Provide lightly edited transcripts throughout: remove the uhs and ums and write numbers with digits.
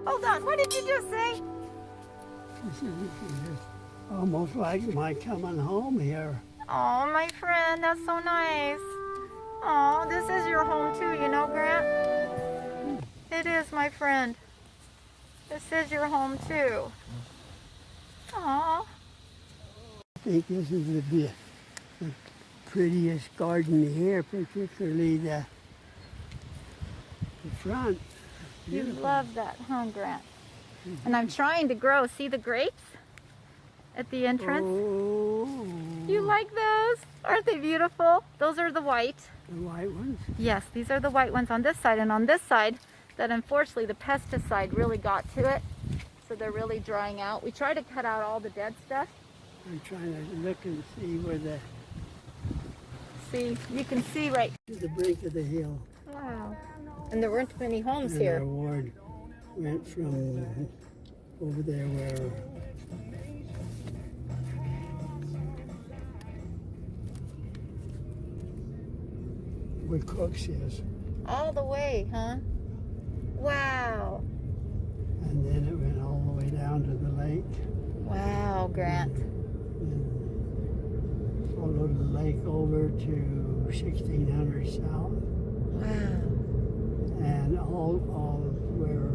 Hold on, what did you just say? This is almost like my coming home here. Oh, my friend, that's so nice. Oh, this is your home too, you know, Grant? It is, my friend. This is your home too. Aw. I think this is the prettiest garden here, particularly the front. You love that, huh, Grant? And I'm trying to grow. See the grapes at the entrance? Oh. You like those? Aren't they beautiful? Those are the white. The white ones? Yes, these are the white ones on this side. And on this side, that unfortunately the pesticide really got to it. So they're really drying out. We try to cut out all the dead stuff. I'm trying to look and see where the... See, you can see right to the brink of the hill. Wow. And there weren't many homes And here. our ward went from over there where Cook's is. All the way, huh? Wow. And then it went all the way down to the lake. Wow, Grant. And followed the lake over to 1600 South. Wow. And all of where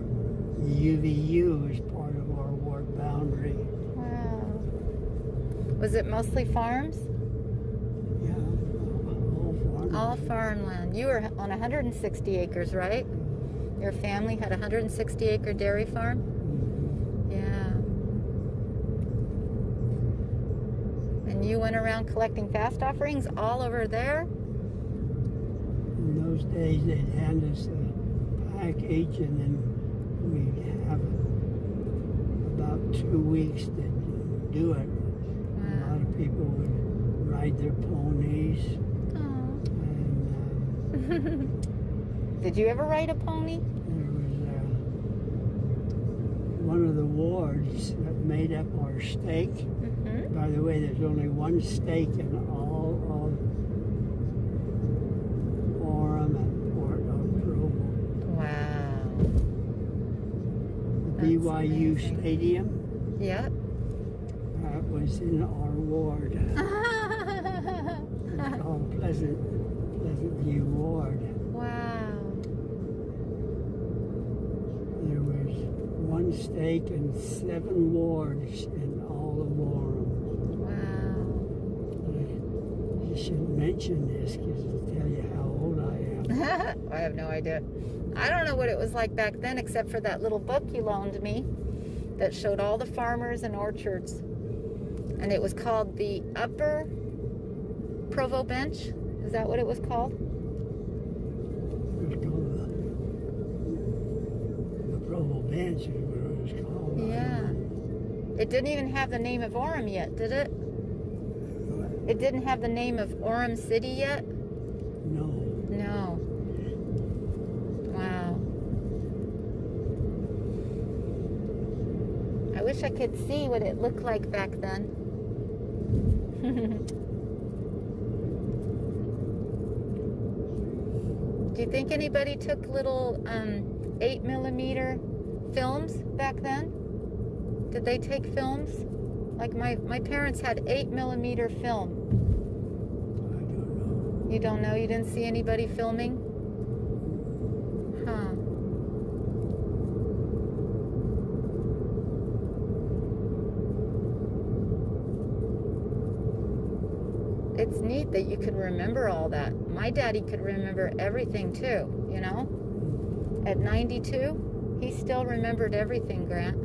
the UVU is part of our ward boundary. Wow. Was it mostly farms? Yeah, all farm. All farmland. You were on 160 acres, right? Your family had a 160-acre dairy farm? Yeah. And you went around collecting fast offerings all over there? In those days, they'd hand us a package, and then we'd have about 2 weeks to do it. Wow. A lot of people would ride their ponies. And Did you ever ride a pony? there was one of the wards that made up our stake. Mm-hmm. By the way, there's only one stake in all of Orem and Port of Provo. Wow. The That's BYU amazing. Stadium, Yep. that was in our ward. It's called Pleasant View Ward. Wow. There was one stake and 7 wards in all of Orem. Wow. I shouldn't mention this because it'll tell you how old I am. I have no idea. I don't know what it was like back then except for that little book you loaned me that showed all the farmers and orchards. And it was called the Upper Provo Bench. Is that what it was called? It was called the Provo Bench is what it was called. Yeah. It didn't even have the name of Orem yet, did it? It didn't have the name of Orem City yet? No. No. Wow. I wish I could see what it looked like back then. Do you think anybody took little 8mm films back then? Did they take films? Like my parents had 8mm film. I don't know. You don't know? You didn't see anybody filming? Huh. It's neat that you could remember all that. My daddy could remember everything too, you know? At 92, he still remembered everything, Grant.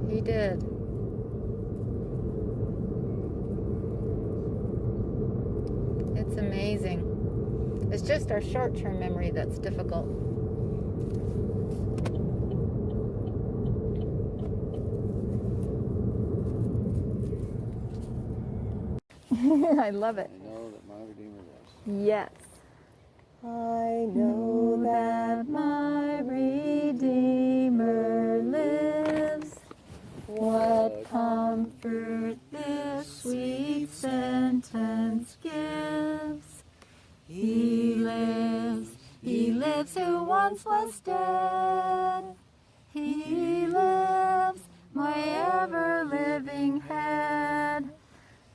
He did. It's amazing. It's just our short-term memory that's difficult. I love it. I know that my Redeemer lives. Yes. I know that my Redeemer lives. What comfort this sweet sentence gives. He lives lives who once was dead. He lives, my ever-living head.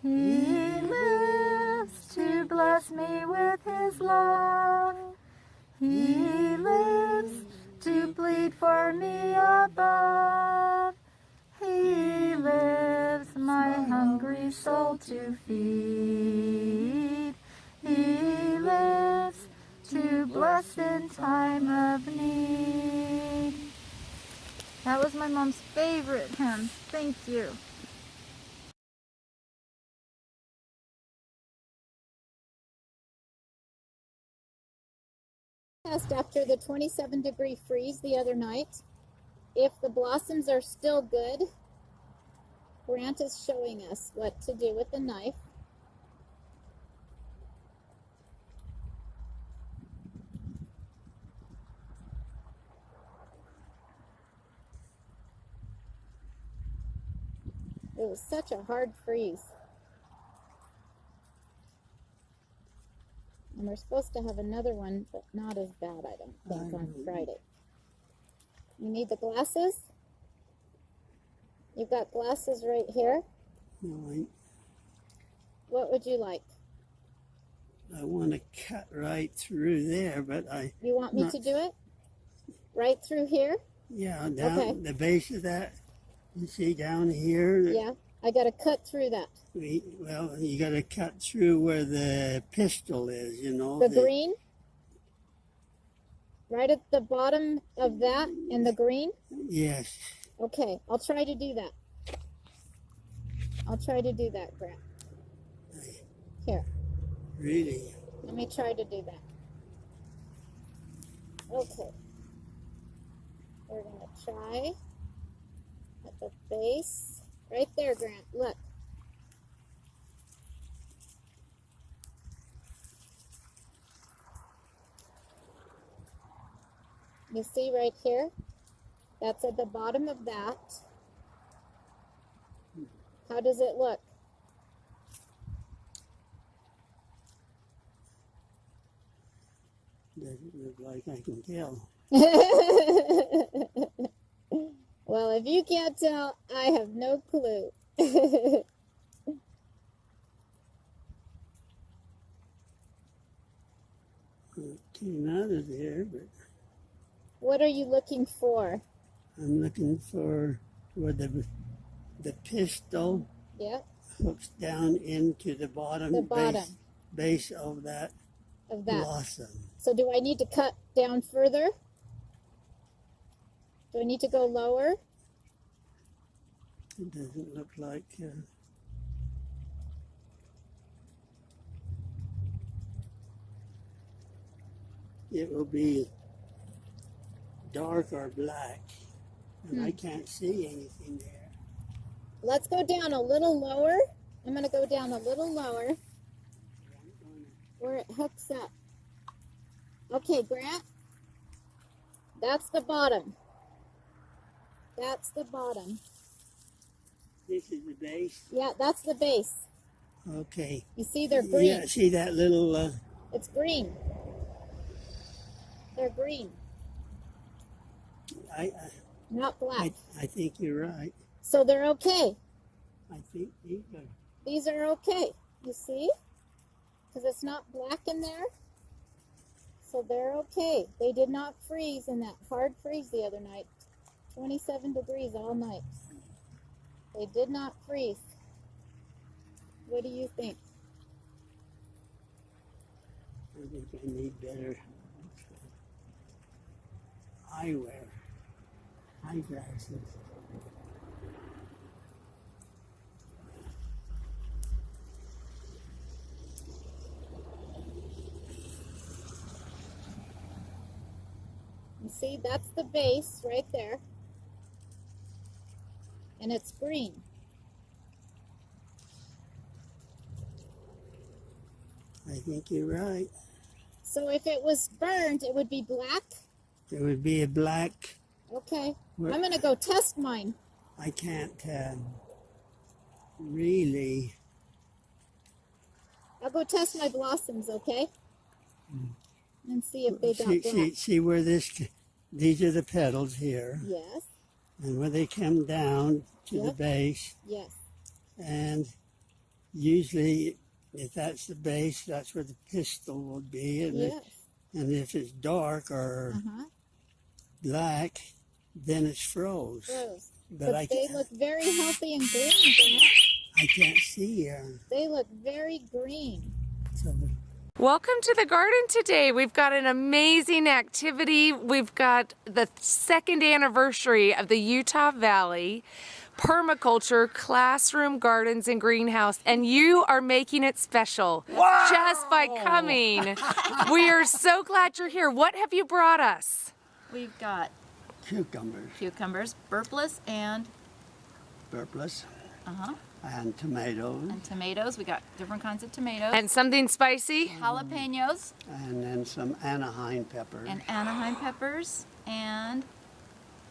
He lives to bless me with his love. He lives to plead for me above. He lives my hungry soul to feed. He lives to bless in time of need. That was my mom's favorite hymn. Thank you. After the 27-degree freeze the other night, if the blossoms are still good, Grant is showing us what to do with the knife. It was such a hard freeze. And we're supposed to have another one, but not as bad, I don't think, on Friday. You need the glasses? You've got glasses right here. No, What would you like? I want to cut right through there, but You want me to do it? Right through here? Yeah, down Okay. the base of that. You see down here? Yeah, I got to cut through that. Well, you got to cut through where the pistil is, you know. The green? Right at the bottom of that and the green? Yes. Okay, I'll try to do that. I'll try to do that, Grant. Here, Really? let me try to do that. Okay. We're going to try at the base. Right there, Grant. Look. You see right here? That's at the bottom of that. How does it look? Doesn't look like I can tell. Well, if you can't tell, I have no clue. It came out of there, but What are you looking for? I'm looking for where the pistil Yep, hooks down into the bottom, base of that blossom. So do I need to cut down further? Do I need to go lower? It doesn't look like... it will be dark or black, and I can't see anything there. Let's go down a little lower. I'm going to go down a little lower where it hooks up. Okay, Grant. That's the bottom. That's the bottom. This is the base? Yeah, that's the base. Okay. You see they're green. Yeah, see that little... It's green. They're green. Not black. I think you're right. So they're okay. I think These are okay. You see? Because it's not black in there. So they're okay. They did not freeze in that hard freeze the other night. 27 degrees all night. They did not freeze. What do you think? I think I need better eyewear, eyeglasses. You see, that's the base right there. And it's green. I think you're right. So if it was burned, it would be black? There would be a black... Okay. I'm going to go test mine. I can't really... I'll go test my blossoms, okay? and see if they got that. See where these are the petals here. Yes, And where they come down to the Yep. base. yes. And usually, if that's the base, that's where the pistil will be. And, Yes. and if it's dark or black, then it's froze. Gross. But They look very healthy and green, Grant. I can't see here. They look very green. So, Welcome to the garden today. We've got an amazing activity. We've got the 2nd anniversary of the Utah Valley Permaculture Classroom Gardens and Greenhouse, and you are making it special just by coming. We are so glad you're here. What have you brought us? We've got cucumbers, burpless and burpless, and tomatoes, We got different kinds of tomatoes. And something spicy? Jalapenos and then some Anaheim peppers. and Anaheim peppers. And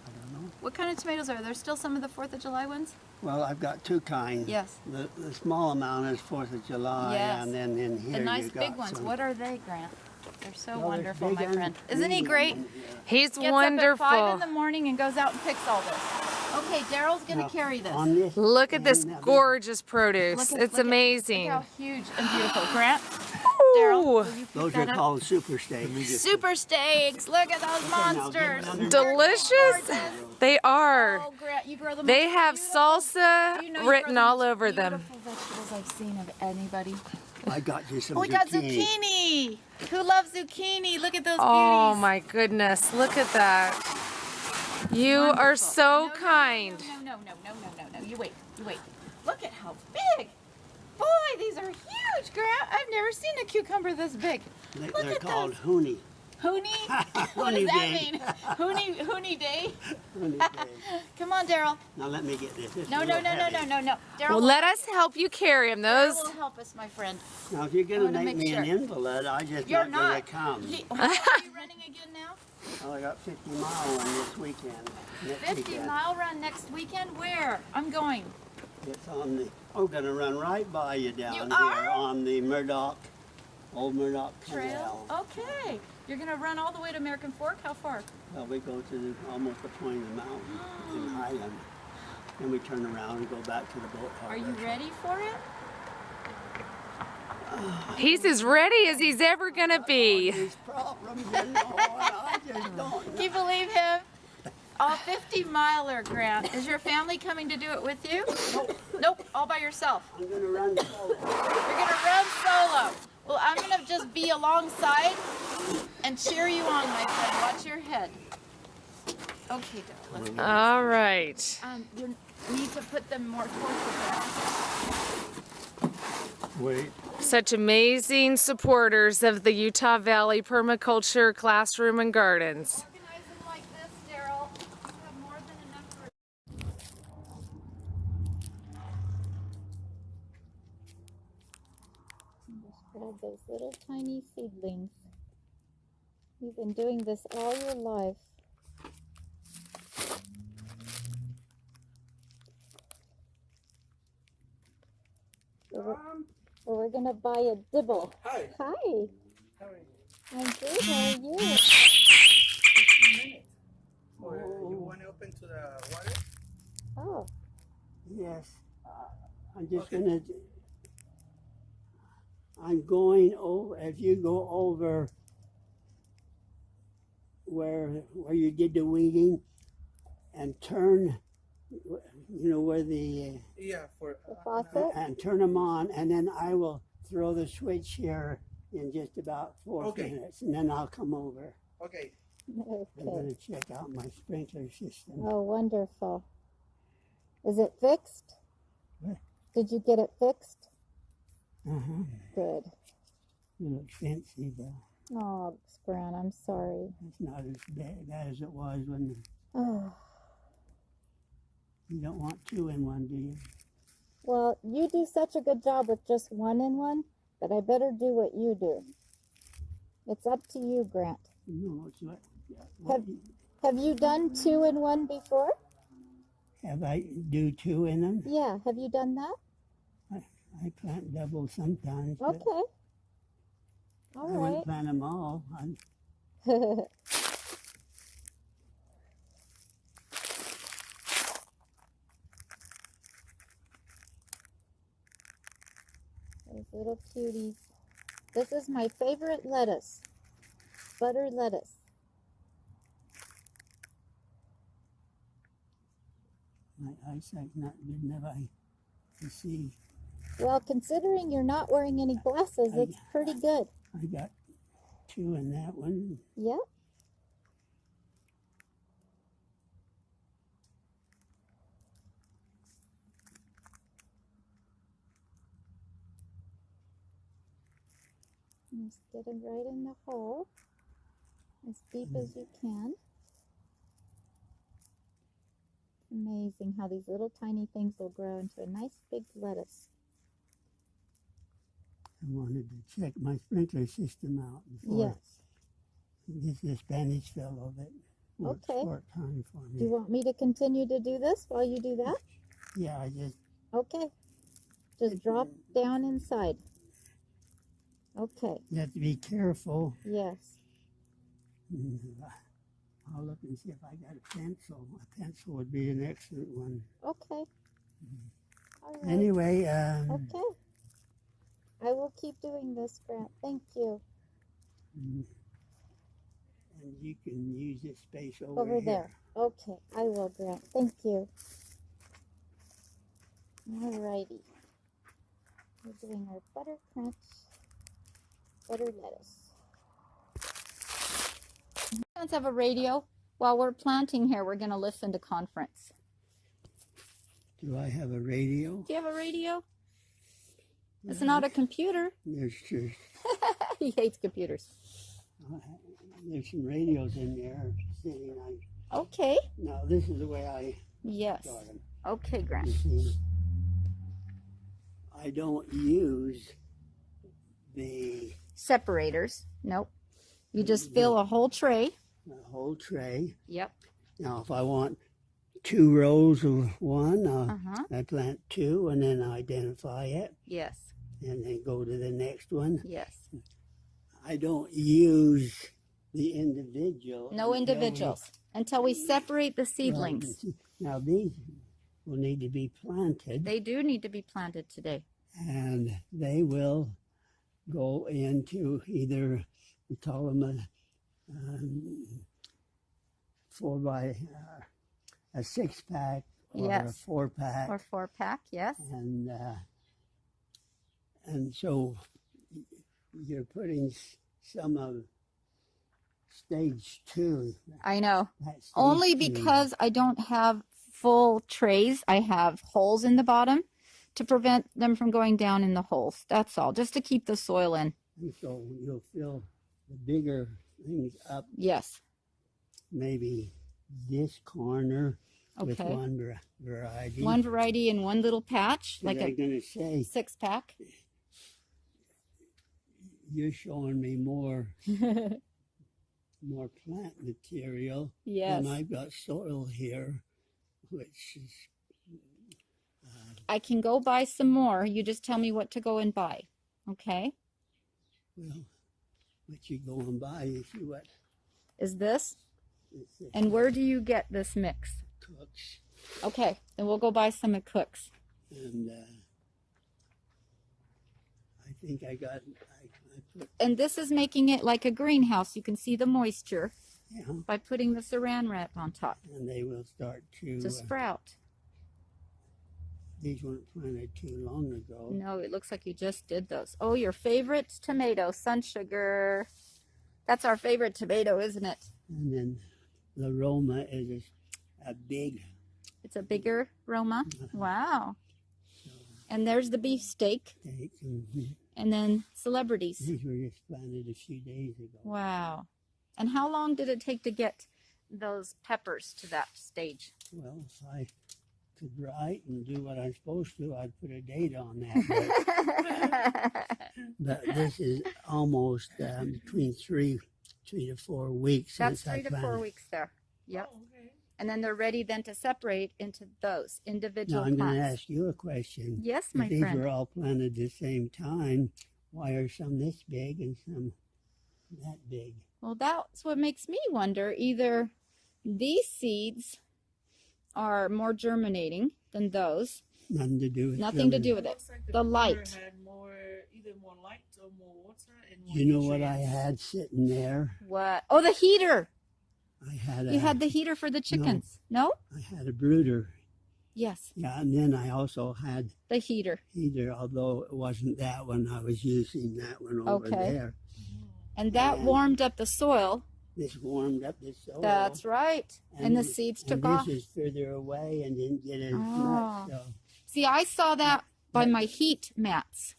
I don't know. what kind of tomatoes are there? Still some of the 4th of July ones? Well, I've got two kinds. Yes. The small amount is 4th of July, Yes. and then in here The nice you got big ones. some. What are they, Grant? They're so Well, there's wonderful, big my and friend. Isn't he medium great? ones, He's Gets wonderful. up at 5 in the morning and goes out and picks all this. Okay, Daryl's gonna carry this. On this, Look at this gorgeous produce. Look It's amazing. Look how huge and beautiful. Grant, Daryl, will you pick those that are up? called super steaks. Super steaks. Look at those monsters. Delicious. They are. Oh, Grant, you grow the They most have beautiful- salsa you know you grow written the all most over them. Beautiful vegetables I've seen of anybody. I got you some Oh, we got zucchini. Who loves zucchini? Look at those Oh beauties. my goodness, look at that. You are Wonderful. so No, kind. No. You wait. Look at how big. Boy, these are huge, Grant. I've never seen a cucumber this big. Look They're at called those. hoonie. Hoonie? What does Hoonie that day. mean? Hoonie day? Hoonie day. Come on, Daryl. Now let me get this. This is No. a little heavy. Daryl, Well, let us help you carry them. Daryl Those. will help us, my friend. Now if you're I going to wanna make make me an sure. invalid, I just You're not going not. to come. Are you running again now? Well, I got 50-mile one this weekend. Next 50-mile run next weekend? Where? I'm going. It's on the. I'm going to run right by you down You here are? on the Old Murdoch Trail? Canal. Okay. You're going to run all the way to American Fork? How far? Well, we go to almost the point of the mountain in Highland. Then we turn around and go back to the boat harbor. Are you ready for it? He's as ready as he's ever gonna be. These problems, you know, and I just don't. Can you believe him? All 50-miler, Grant. Is your family coming to do it with you? Nope. All by yourself. I'm going to run solo. You're going to run solo. Well, I'm going to just be alongside and cheer you on, my friend. Watch your head. Okay, Daryl, let's go. All right. You need to put them more towards the Wait. Such amazing supporters of the Utah Valley Permaculture Classroom and Gardens. Organize them like this, Daryl. You have more than enough room. Just grab those little tiny seedlings. You've been doing this all your life. Well, we're gonna buy a dibble. Hi. Hi. How are you? I'm good. How are you? 15 minutes. Or you want to open to the water? Oh, Yes. I'm just Okay. going to. I'm going over. If you go over where you did the weeding and turn, where the. Yeah, for the faucet. And turn them on, and then I will throw the switch here in just about 4 Okay. minutes, and then I'll come over. okay. I'm Okay. going to check out my sprinkler system. Oh, wonderful. Is it fixed? What? Did you get it fixed? Uh-huh. Good. It looks fancy, though. Oh, Grant, I'm sorry. It's not as bad as it was when Oh, you don't want 2 in 1, do you? well, you do such a good job with just 1 in 1, but I better do what you do. It's up to you, Grant. No, it's what. Have you done 2 in 1 before? Have I do 2 in them? Yeah, have you done that? I plant double sometimes. But Okay. All I right. wouldn't plant them all. Those little cuties. This is my favorite lettuce. Butter lettuce. My eyesight's not good enough to see. Well, considering you're not wearing any glasses, it's pretty good. I got 2 in that one. Yep. Just get them right in the hole, as deep as you can. Amazing how these little tiny things will grow into a nice big lettuce. I wanted to check my sprinkler system out before this Spanish fellow that works Okay. part-time for me. Do you want me to continue to do this while you do that? Yeah, I just... Okay. Just drop down inside. Okay. You have to be careful. Yes. I'll look and see if I got a pencil. A pencil would be an excellent one. Okay. All right. Anyway, Okay. I will keep doing this, Grant. Thank you. and you can use this space over Over here. there. Okay, I will, Grant. Thank you. All righty. We're doing our butter crunch, butter lettuce. Let's have a radio. While we're planting here, we're going to listen to conference. Do I have a radio? Do you have a radio? It's not a computer. There's just, He hates computers. there's some radios in there sitting on. Okay. Now this is the way I Yes. got them. Okay, Grant. You see, I don't use the Separators. Nope. You just fill a whole tray. whole tray. Yep. Now if I want 2 rows of one, Uh-huh. I plant 2 and then identify it Yes. and then go to the next one. Yes. I don't use the individual. No individuals until we separate the seedlings. Now these will need to be planted, They do need to be planted today. and they will go into either, we call them a 6-pack or Yes. a 4-pack, Or 4-pack, yes. and so you're putting some of stage 2. I know. That's stage Only 2. because I don't have full trays. I have holes in the bottom to prevent them from going down in the holes. That's all. Just to keep the soil in. And so you'll fill the bigger things up, Yes. maybe this corner with Okay. one variety. One variety in one little patch, like I'm a going to say, 6-pack. you're showing me more plant material. Yes. And I've got soil here, which is, I can go buy some more. You just tell me what to go and buy. Okay? well, what you go and buy, you see what Is this? it's And where do you get this mix? cooks. Okay, then we'll go buy some at Cook's. And I think I put, And this is making it like a greenhouse. You can see the moisture yeah, by putting the saran wrap on top and they will start to sprout. these weren't planted too long ago. No, it looks like you just did those. Oh, your favorite tomato, sun sugar. That's our favorite tomato, isn't it? And then the Roma is a big, It's a bigger Roma. Wow. And there's the beefsteak. steak, And then celebrities. these were just planted a few days ago. Wow. And how long did it take to get those peppers to that stage? Well, if I could write and do what I'm supposed to, I'd put a date on that. But this is almost between 3 to 4 weeks. That's since I 3 to 4 planted. weeks there. Yep. Oh, okay. And then they're ready then to separate into those individual Now I'm going to plants. ask you a question. Yes, If my these friend. were all planted at the same time, why are some this big and some that big? Well, that's what makes me wonder. Either these seeds are more germinating than those. Nothing to do with Nothing to do with it. Looks like The cooler light. had more, either more light or more water and more You know what I nutrients. had sitting there? What? Oh, the heater. I had You had the heater for the chickens. No? I had a brooder. Yes, Yeah, and then I also had the heater. heater, although it wasn't that one. I was using that one over Okay. there. And that Yeah. warmed up the soil. This warmed up the soil. That's right. And the seeds took off. This is further away and didn't get as Oh. much. So, See, I saw that by my heat mats.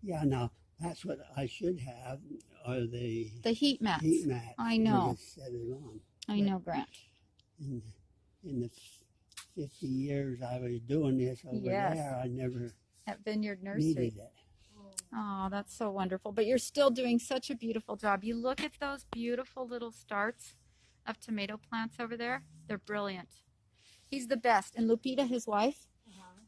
yeah, now that's what I should have, are the The heat mats. heat mats. I to know. just set it on. I know, Grant. In the 50 years I was doing this over Yes. there, I never At Vineyard Nursery. needed it. Oh, that's so wonderful. But you're still doing such a beautiful job. You look at those beautiful little starts of tomato plants over there. They're brilliant. He's the best. And Lupita, his wife,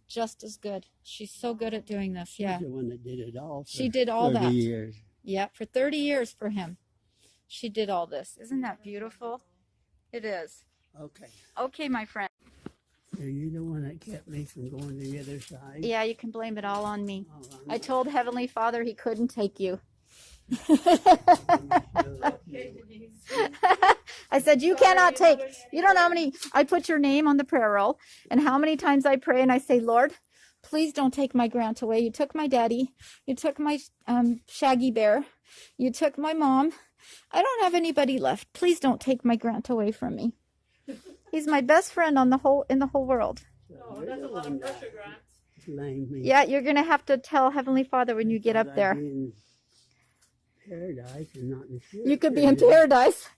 just as good. She's so good at doing this. Yeah. She's the one that did it all for She did all 30 that. years. Yeah, for 30 years for him. She did all this. Isn't that beautiful? It is. Okay. Okay, my friend. So you're the one that kept me from going to the other side? Yeah, you can blame it all on me. Oh, I told Heavenly Father he couldn't take you. I said, you cannot take, you don't know how many, I put your name on the prayer roll and how many times I pray and I say, Lord, please don't take my Grant away. You took my daddy. You took my Shaggy Bear. You took my mom. I don't have anybody left. Please don't take my Grant away from me. He's my best friend in the whole world. Oh, that's a lot of pressure, Grant. Blamed me. Yeah, you're going to have to tell Heavenly Father when you get Thought up I'd there. be in paradise and not in the You could be in paradise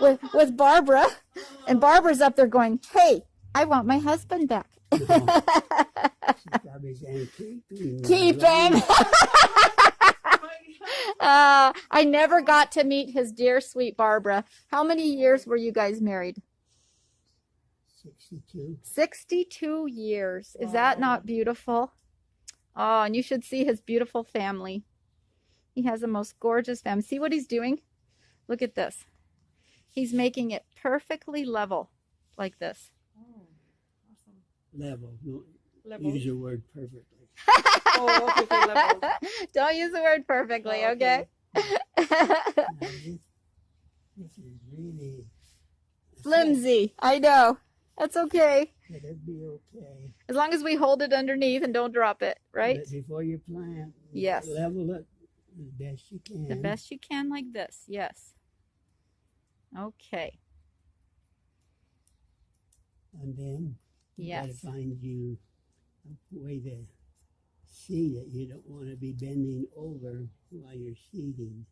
with Barbara. And Barbara's up there going, hey, I want my husband back. She's probably saying, Keep him. I never got to meet his dear, sweet Barbara. How many years were you guys married? 62. 62 years. Is that not beautiful? Oh, and you should see his beautiful family. He has the most gorgeous family. See what he's doing? Look at this. He's making it perfectly level like this. Oh, awesome. Level. No, Level. use the word perfectly. Oh, okay, level. Don't use the word perfectly, Oh, okay? Now, this is really Flimsy. I know. That's okay. It'll be okay. As long as we hold it underneath and don't drop it, right? But before you plant, Yes. level it the best you can. The best you can like this. Yes. Okay. And then you got to Yes. find you a way to seed it. You don't want to be bending over while you're seeding.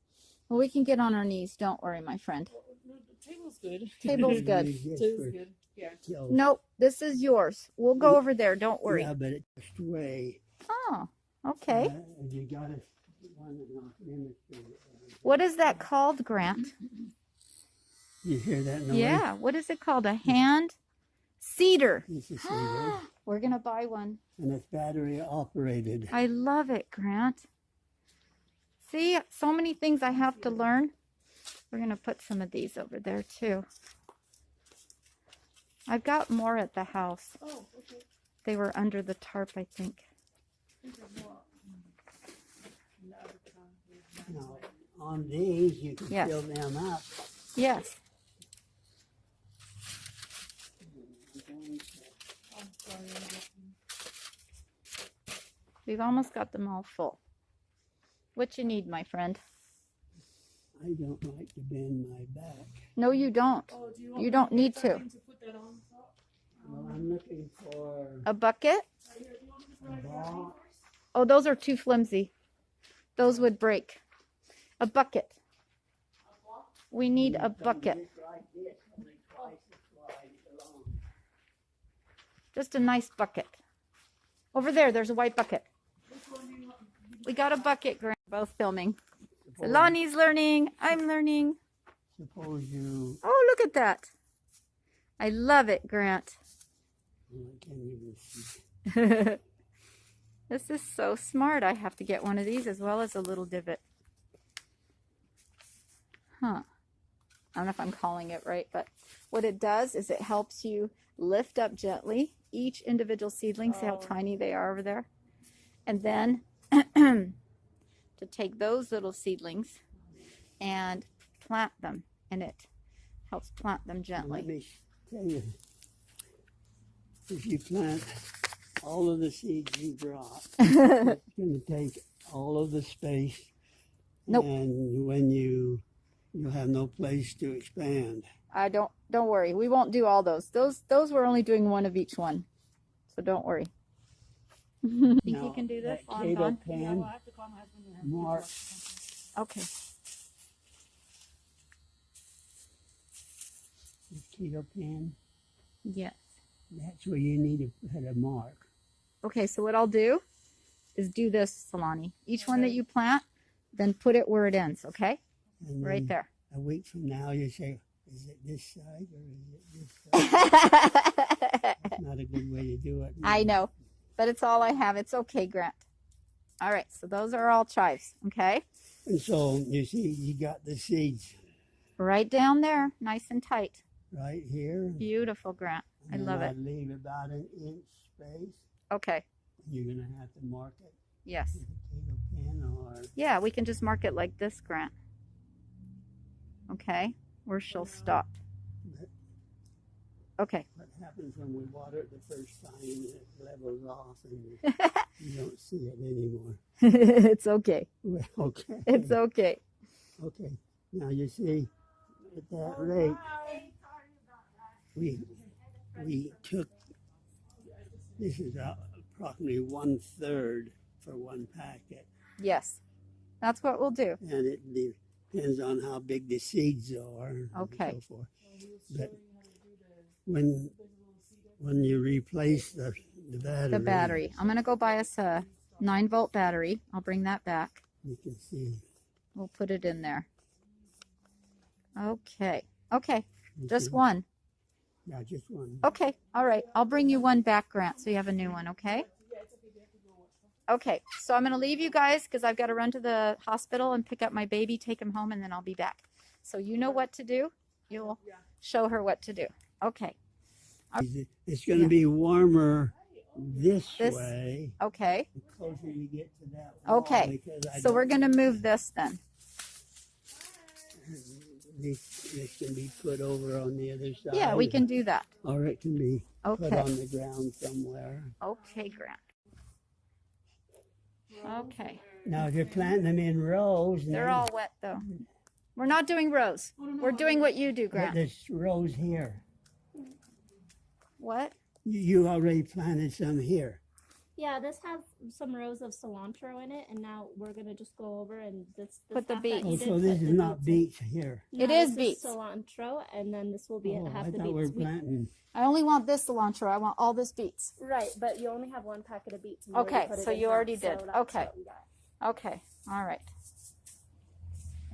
Well, we can get on our knees. Don't worry, my friend. The table's good. Table's good. Use this Table's for good. Yeah. till- Nope, this is yours. We'll go over there. Don't worry. Yeah, but it's just way. Oh, okay. And you got to want to not demonstrate it. What is that called, Grant? You hear that noise? Yeah, what is it called? A hand cedar. It's a seeder, We're going to buy one. and it's battery operated. I love it, Grant. See, so many things I have to learn. We're going to put some of these over there, too. I've got more at the house. Oh, okay. They were under the tarp, I think. Now, on these, you can Yes. fill them up. Yes. We've almost got them all full. What you need, my friend? I don't like to bend my back. No, you don't. Oh, do You don't need to. something to put that on top? Well, I'm looking for A bucket? Right here. Do you want me to a try that? ball. Oh, those are too flimsy. Those would break. A bucket. We need a bucket. Just like this, only twice as wide long. Just a nice bucket. Over there, there's a white bucket. We got a bucket, Grant. Both filming. So Lonnie's learning. I'm learning. Suppose you, Oh, look at that. I love it, Grant. oh, I can't even see. This is so smart. I have to get one of these as well as a little divot. Huh. I don't know if I'm calling it right, but what it does is it helps you lift up gently each individual seedling. See how tiny they are over there? And then to take those little seedlings and plant them, and it helps plant them Let gently. me tell you, if you plant all of the seeds you brought, it's going to take all of the space. Nope. And when you'll have no place to expand. Don't worry. We won't do all those. Those we're only doing one of each one. So don't worry. Think you Now, can do this that while I'm Cato gone? pan, mark Okay. the Cato pan. Yes. That's where you need to put a mark. Okay, so what I'll do is do this, Solani. Each one that you plant, then put it where it ends, okay? And Right then there. a week from now, you say, is it this side or is it this side? That's not a good way to do it. I know, but it's all I have. It's okay, Grant. All right, so those are all chives, okay? And so you see, you got the seeds Right down there, nice and tight. right here. Beautiful, Grant. I And love then it. I leave about an inch space. Okay, You're going to have to mark it yes. with a Cato pen or Yeah, we can just mark it like this, Grant. Okay, where she'll stop. Okay. what happens when we water it the first time, it levels off and you don't see it anymore. It's okay. Well, okay. It's okay. Okay. Now you see, at that rate, we took, this is approximately 1/3 for one packet. Yes, that's what we'll do. And it depends on how big the seeds are Okay. and so forth. But when you replace the battery, The battery. I'm going to go buy us a 9-volt battery. I'll bring that back. you can see. We'll put it in there. Okay. Okay. you Just see? one. Yeah, just one. Okay. All right. I'll bring you one back, Grant, so you have a new one, okay? Okay. So I'm going to leave you guys because I've got to run to the hospital and pick up my baby, take him home, and then I'll be back. So you know what to do. You'll show her what to do. Okay. It's going to be warmer this This- way Okay. the closer you get to that wall. Okay. Because So we're going to move this then. this can be put over on the other side. Yeah, we can do that. Or it can be put Okay. on the ground somewhere. Okay, Grant. Okay. Now, if you're planting them in rows, They're then all wet though. We're not doing rows. We're doing what you do, Grant. there's rows here. What? You already planted some here. Yeah, this has some rows of cilantro in it, and now we're gonna just go over and this Put the half that beets. you Oh, did, so put this the is not beets beets here. in. It No, is this beets. cilantro, and then this will be Oh, half I the thought we were beets. planting. I only want this cilantro. I want all this beets. Right, but you only have one packet of beets. and we already Okay, put it so in you half, already so did. that's Okay. what we got. Okay. All right.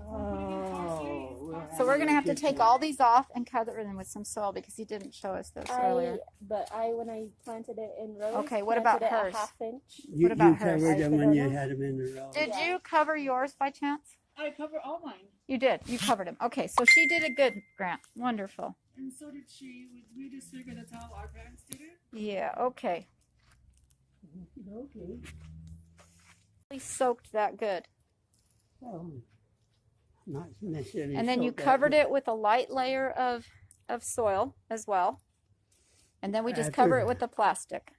Oh, So we're gonna have to take all these off and cover them with some soil because he didn't show us this earlier. But when I planted it in rows. Okay, what about planted it hers? a half inch. You, What about you hers? covered them I when you don't know. had them in the row. Did you cover yours by chance? I cover all mine, You did. You covered them. Okay, so she did a good, Grant. Wonderful. and so did she. We just figured that's how our parents did it. Yeah. Okay. Okay. We soaked that good. Well, not necessarily. And then you soak that, covered but it with a light layer of soil as well. And then we just cover it with the plastic.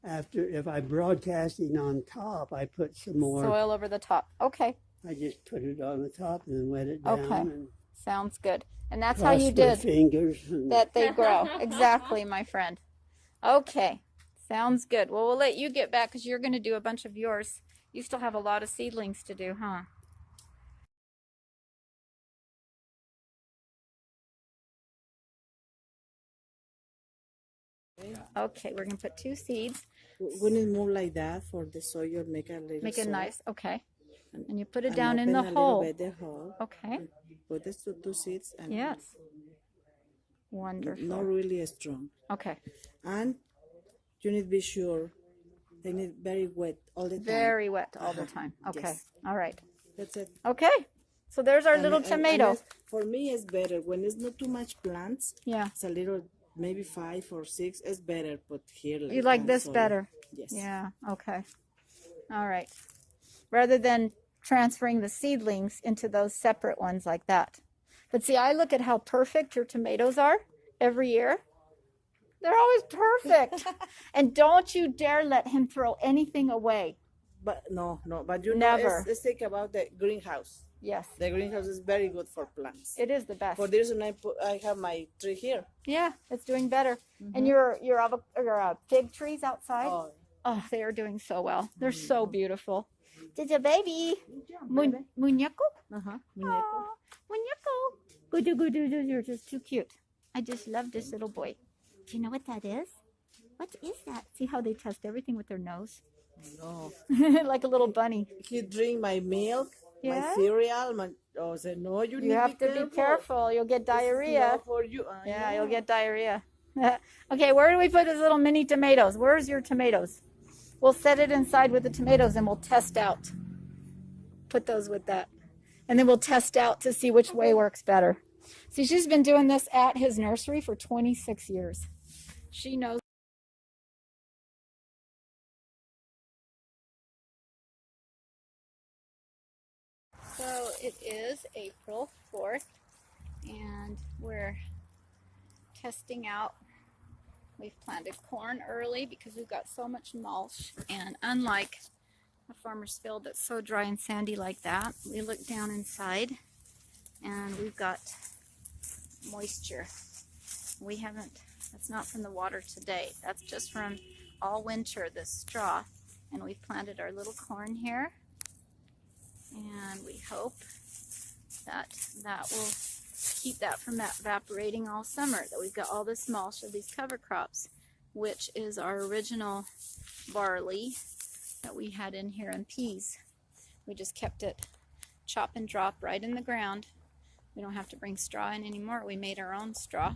After, if I broadcasting on top, I put some more. Soil over the top. Okay. I just put it on the top and then wet it down. Okay. And Sounds good. And that's how cross you my did fingers. And that they grow. Exactly, my friend. Okay. Sounds good. Well, we'll let you get back because you're going to do a bunch of yours. You still have a lot of seedlings to do, huh? Okay, we're going to put 2 seeds. When it move like that for the soil, make a little Make it soil, nice. Okay. And you put it and down in the open a little hole. bit the hole. Okay. Put the two seeds and Yes. not Wonderful. really strong. Okay. And you need to be sure They need very wet all the time. Very wet all the time. Okay. Yes. All right. That's it. Okay. So there's our little And tomato. for me, it's better when it's not too much plants. Yeah. It's a little, maybe 5 or 6. It's better, but here. You like this soil. better? Yes. Yeah. Okay. All right. Rather than transferring the seedlings into those separate ones like that. But see, I look at how perfect your tomatoes are every year. They're always perfect. And don't you dare let him throw anything away. But no. But you Never. know, let's think about the greenhouse. Yes. The greenhouse is very good for plants. It is the best. For this reason, I have my tree here. Yeah, it's doing better. And your fig trees outside? Oh, Oh, they are doing so well. They're so beautiful. Did a baby? Muñeco? muñeco. Aw, muñeco. Gudu, gudu, gudu. You're just too cute. I just love this little boy. Do you know what that is? What is that? See how they test everything with their nose? No. Like a little bunny. He drink my milk, Yeah? my cereal. I said, no, you need You have to be careful. You'll get This is diarrhea. not for you. Yeah, you'll get diarrhea. Okay, where do we put his little mini tomatoes? Where's your tomatoes? We'll set it inside with the tomatoes and we'll test out. Put those with that. And then we'll test out to see which way works better. See, she's been doing this at his nursery for 26 years. She knows. So it is April 4th and we're testing out. We've planted corn early because we've got so much mulch, and unlike a farmer's field that's so dry and sandy like that, we look down inside and we've got moisture. We haven't, that's not from the water today, that's just from all winter, this straw. And we've planted our little corn here, and we hope that that will keep that from evaporating all summer, that we've got all this mulch of these cover crops, which is our original barley that we had in here, and peas. We just kept it chop and drop right in the ground. We don't have to bring straw in anymore. We made our own straw,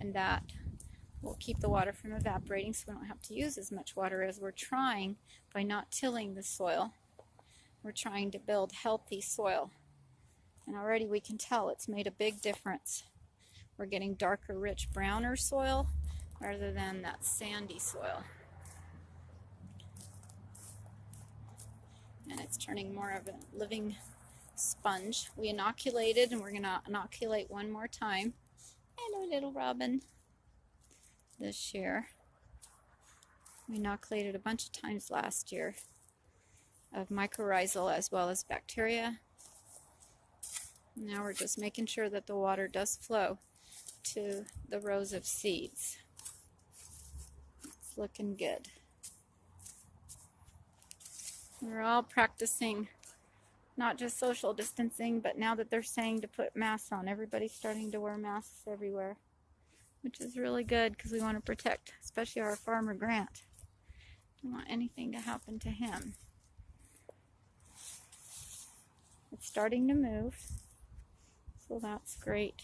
and that will keep the water from evaporating so we don't have to use as much water as we're trying by not tilling the soil. We're trying to build healthy soil. And already we can tell it's made a big difference. We're getting darker, rich, browner soil rather than that sandy soil. And it's turning more of a living sponge. We inoculated, and we're going to inoculate one more time. Hello, little robin. This year. We inoculated a bunch of times last year of mycorrhizal as well as bacteria. Now we're just making sure that the water does flow to the rows of seeds. It's looking good. We're all practicing not just social distancing, but now that they're saying to put masks on, everybody's starting to wear masks everywhere, which is really good because we want to protect, especially our farmer Grant. We don't want anything to happen to him. It's starting to move. So that's great.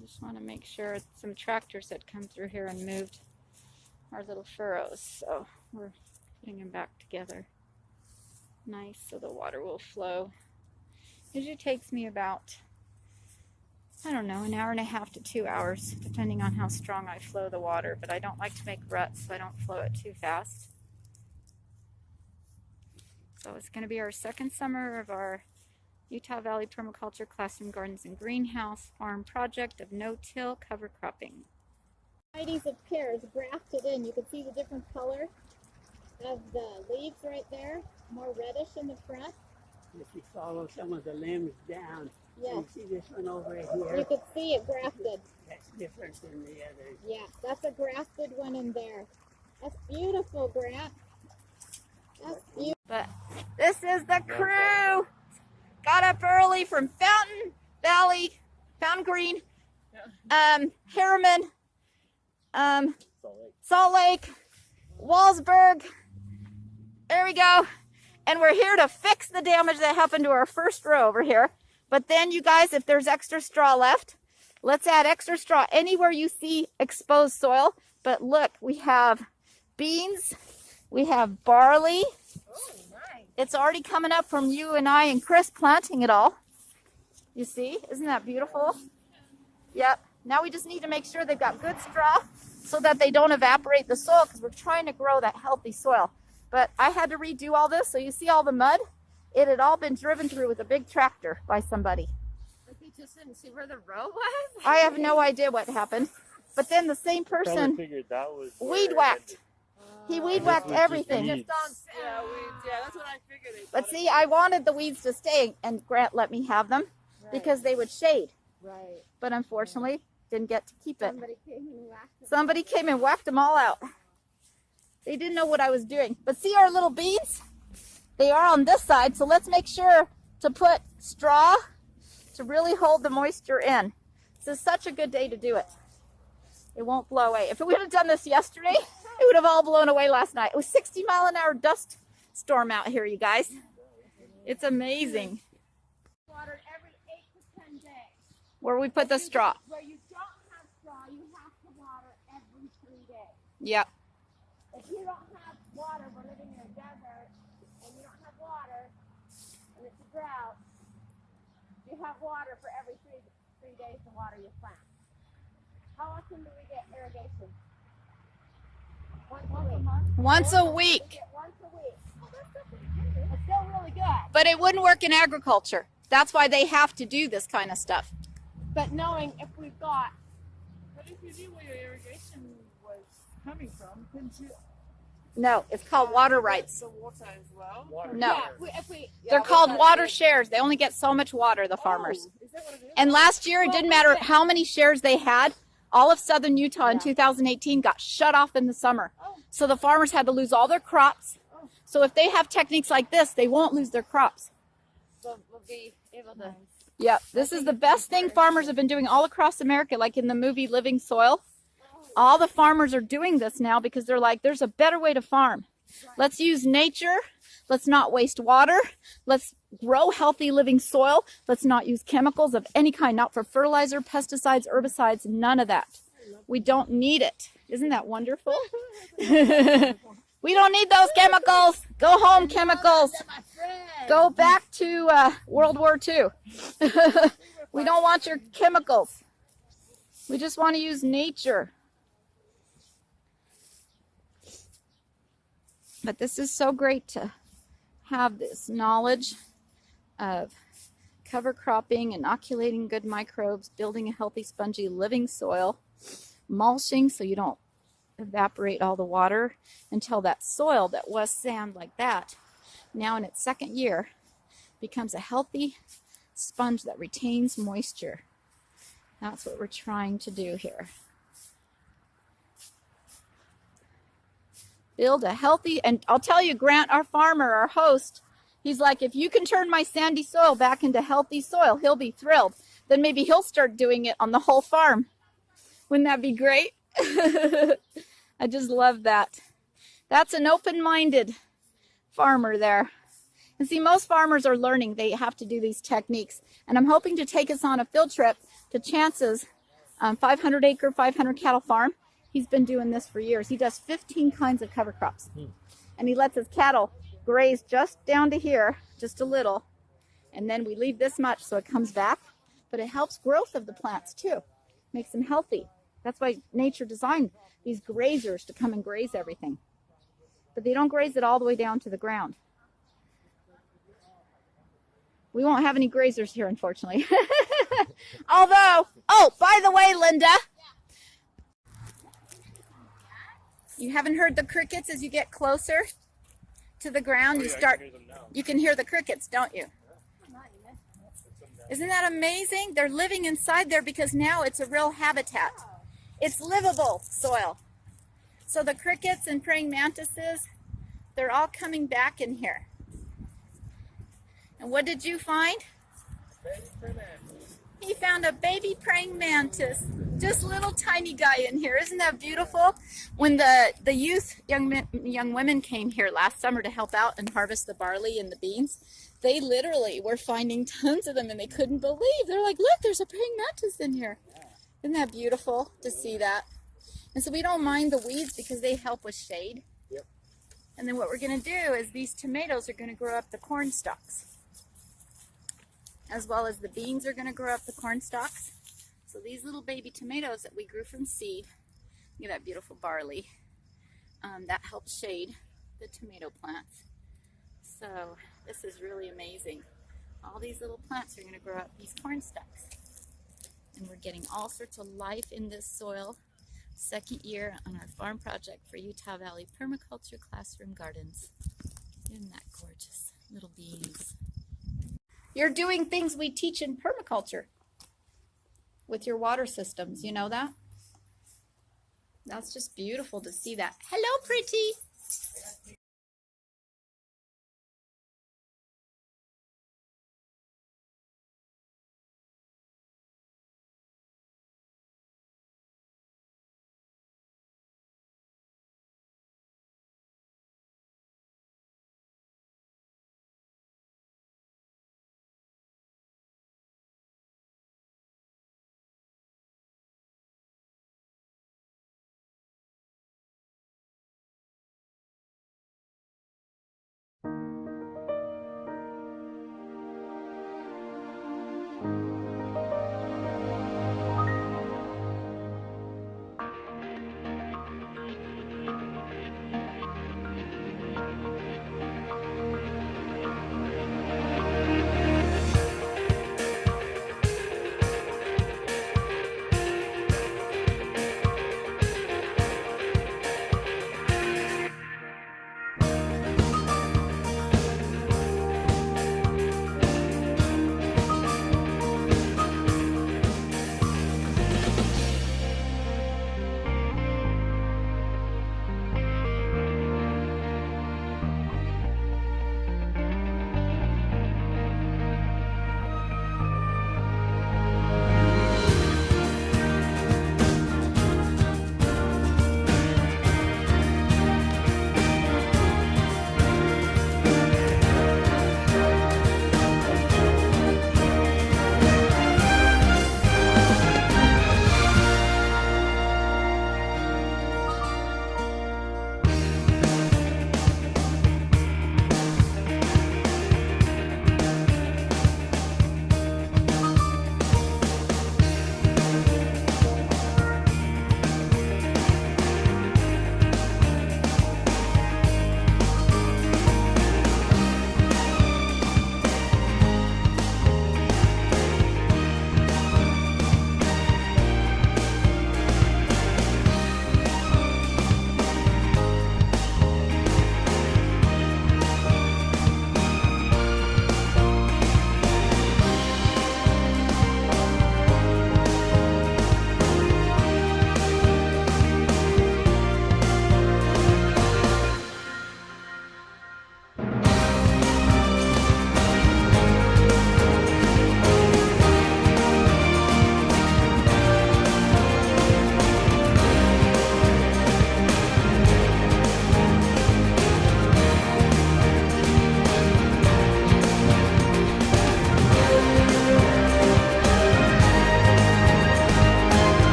Just want to make sure some tractors had come through here and moved our little furrows. So we're putting them back together. Nice, so the water will flow. Usually takes me about, I don't know, an hour and a half to 2 hours, depending on how strong I flow the water. But I don't like to make ruts, so I don't flow it too fast. So it's going to be our second summer of our Utah Valley Permaculture Classroom Gardens and Greenhouse Farm project of no-till cover cropping. Varieties of pears grafted in. You can see the different color of the leaves right there. More reddish in the front. If you follow some of the limbs down, Yes. you see this one over You here? can see it grafted. That's different than the others. Yeah, that's a grafted one in there. That's beautiful, Grant. That's beautiful. But this is the crew. Got up early from Fountain Valley, Fountain Green, Harriman, Salt Lake, Wallsburg. There we go. And we're here to fix the damage that happened to our first row over here. But then, you guys, if there's extra straw left, let's add extra straw anywhere you see exposed soil. But look, we have beans. We have barley. It's already coming up from you and I and Chris planting it all. You see? Isn't that beautiful? Yep. Now we just need to make sure they've got good straw so that they don't evaporate the soil, because we're trying to grow that healthy soil. But I had to redo all this. So you see all the mud? It had all been driven through with a big tractor by somebody. But they just didn't see where the road was? I have no idea what happened. But then the same person figured that was weed whacked. He weed whacked everything. weeds. Yeah, weeds. Yeah, that's what I figured. But see, I wanted the weeds to stay, and Grant let me have them because they would shade. Right. But unfortunately, didn't get to keep it. Somebody came and whacked it. Somebody came and whacked them all out. They didn't know what I was doing. But see our little beans? They are on this side, so let's make sure to put straw to really hold the moisture in. This is such a good day to do it. It won't blow away. If we would have done this yesterday, it would have all blown away last night. It was 60-mile-an-hour dust storm out here, you guys. It's amazing. Water every 8 to 10 days. Where we put the straw. Where you don't have straw, you have to water every 3 days. Yep. If you don't have water, we're living in a desert, and you don't have water, and it's a drought, you have water for every three days to water your plants. How often do we get irrigation? Once a month? Once a week. We get once a week. Oh, it's still really good. But it wouldn't work in agriculture. That's why they have to do this kind of stuff. But knowing if we've got, But if you knew where your irrigation was coming from, couldn't you? No, it's called water rights. The water as well. No. yeah, if we They're called water shares. They only get so much water, the farmers. Is that what it is? And last year, it didn't matter how many shares they had. All of southern Utah in 2018 got shut off in the summer. So the farmers had to lose all their crops. So if they have techniques like this, they won't lose their crops. So we'll be able to. Yep, this is the best thing farmers have been doing all across America, like in the movie Living Soil. All the farmers are doing this now because they're like, there's a better way to farm. Let's use nature. Let's not waste water. Let's grow healthy living soil. Let's not use chemicals of any kind, not for fertilizer, pesticides, herbicides, none of that. We don't need it. Isn't that wonderful? We don't need those chemicals. Go home, chemicals. Go back to World War II. We don't want your chemicals. We just want to use nature. But this is so great to have this knowledge of cover cropping, inoculating good microbes, building a healthy, spongy, living soil, mulching so you don't evaporate all the water until that soil that was sand like that, now in its second year, becomes a healthy sponge that retains moisture. That's what we're trying to do here. Build a healthy, and I'll tell you, Grant, our farmer, our host, he's like, if you can turn my sandy soil back into healthy soil, he'll be thrilled. Then maybe he'll start doing it on the whole farm. Wouldn't that be great? I just love that. That's an open-minded farmer there. And see, most farmers are learning. They have to do these techniques. And I'm hoping to take us on a field trip to Chance's 500-acre, 500-cattle farm. He's been doing this for years. He does 15 kinds of cover crops. And he lets his cattle graze just down to here, just a little. And then we leave this much so it comes back. But it helps growth of the plants too. Makes them healthy. That's why nature designed these grazers to come and graze everything. But they don't graze it all the way down to the ground. We won't have any grazers here, unfortunately. Although, oh, by the way, Linda, you haven't heard the crickets as you get closer to the ground. You can hear the crickets, don't you? Isn't that amazing? They're living inside there because now it's a real habitat. It's livable soil. So the crickets and praying mantises, they're all coming back in here. And what did you find? He found a baby praying mantis. Just little tiny guy in here. Isn't that beautiful? When the youth, young women came here last summer to help out and harvest the barley and the beans, they literally were finding tons of them and they couldn't believe. They're like, look, there's a praying mantis in here. Isn't that beautiful to see that? And so we don't mind the weeds because they help with shade. Yep. And then what we're going to do is these tomatoes are going to grow up the corn stalks. As well as the beans are going to grow up the corn stalks. So these little baby tomatoes that we grew from seed, look at that beautiful barley, that helps shade the tomato plants. So this is really amazing. All these little plants are going to grow up these corn stalks. And we're getting all sorts of life in this soil. Second year on our farm project for Utah Valley Permaculture Classroom Gardens. Isn't that gorgeous? Little beans. You're doing things we teach in permaculture with your water systems. You know that? That's just beautiful to see that. Hello, pretty.